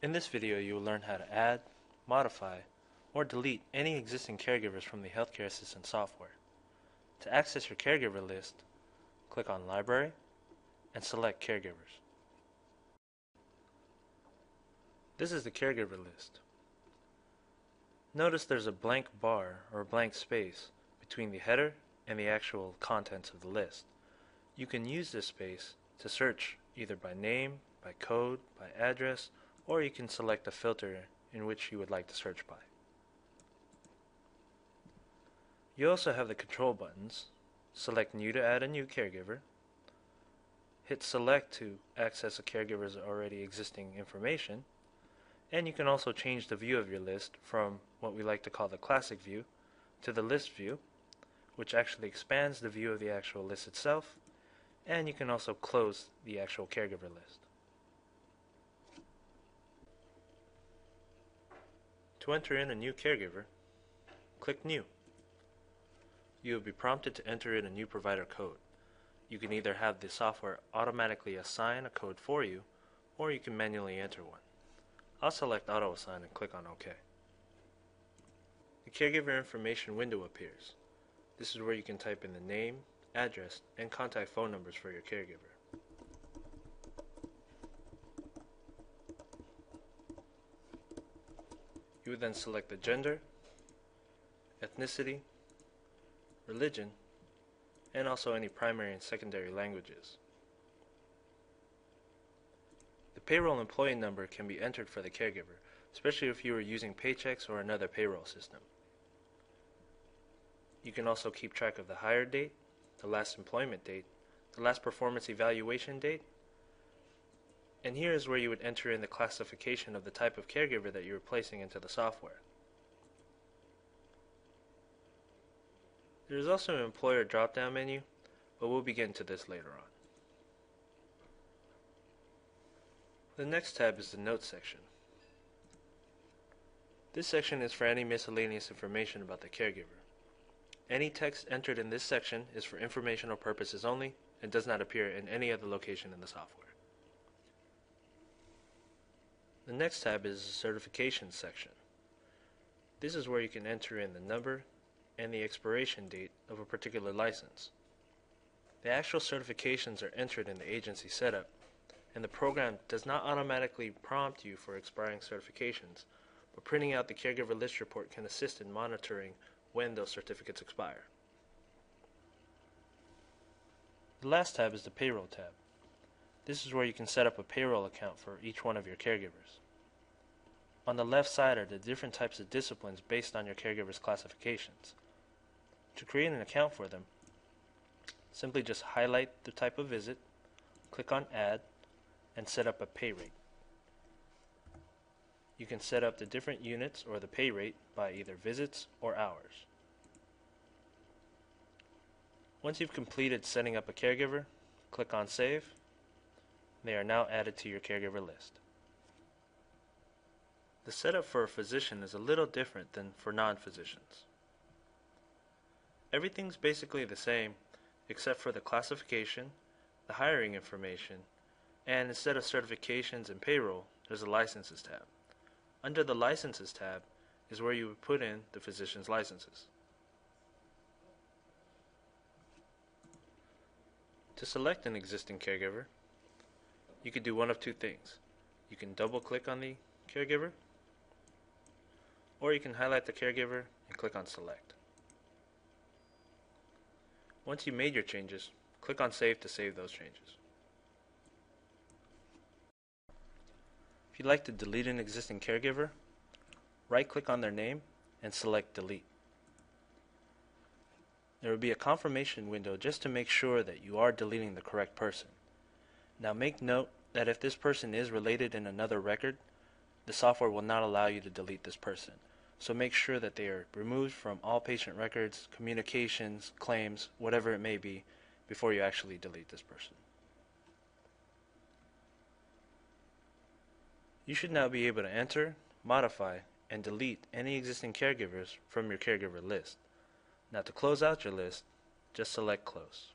In this video, you will learn how to add, modify, or delete any existing caregivers from the healthcare assistant software. To access your caregiver list, click on Library and select Caregivers. This is the caregiver list. Notice there's a blank bar or blank space between the header and the actual contents of the list. You can use this space to search either by name, by code, by address, or you can select a filter in which you would like to search by. You also have the control buttons. Select New to add a new caregiver. Hit Select to access a caregiver's already existing information. And you can also change the view of your list from what we like to call the classic view to the list view, which actually expands the view of the actual list itself. And you can also close the actual caregiver list. To enter in a new caregiver, click New. You will be prompted to enter in a new provider code. You can either have the software automatically assign a code for you, or you can manually enter one. I'll select Auto Assign and click on OK. The caregiver information window appears. This is where you can type in the name, address, and contact phone numbers for your caregiver. You would then select the gender, ethnicity, religion, and also any primary and secondary languages. The payroll employee number can be entered for the caregiver, especially if you are using Paychex or another payroll system. You can also keep track of the hire date, the last employment date, the last performance evaluation date, and here is where you would enter in the classification of the type of caregiver that you are placing into the software. There is also an employer drop-down menu, but we'll get into this later on. The next tab is the Notes section. This section is for any miscellaneous information about the caregiver. Any text entered in this section is for informational purposes only and does not appear in any other location in the software. The next tab is the Certifications section. This is where you can enter in the number and the expiration date of a particular license. The actual certifications are entered in the agency setup, and the program does not automatically prompt you for expiring certifications, but printing out the caregiver list report can assist in monitoring when those certificates expire. The last tab is the Payroll tab. This is where you can set up a payroll account for each one of your caregivers. On the left side are the different types of disciplines based on your caregiver's classifications. To create an account for them, simply just highlight the type of visit, click on Add, and set up a pay rate. You can set up the different units or the pay rate by either visits or hours. Once you've completed setting up a caregiver, click on Save. They are now added to your caregiver list. The setup for a physician is a little different than for non-physicians. Everything's basically the same except for the classification, the hiring information, and instead of certifications and payroll, there's a Licenses tab. Under the Licenses tab is where you would put in the physician's licenses. To select an existing caregiver, you could do one of two things. You can double click on the caregiver, or you can highlight the caregiver and click on Select. Once you've made your changes, click on Save to save those changes. If you'd like to delete an existing caregiver, right-click on their name and select Delete. There will be a confirmation window just to make sure that you are deleting the correct person. Now make note that if this person is related in another record, the software will not allow you to delete this person. So make sure that they are removed from all patient records, communications, claims, whatever it may be, before you actually delete this person. You should now be able to enter, modify, and delete any existing caregivers from your caregiver list. Now to close out your list, just select Close.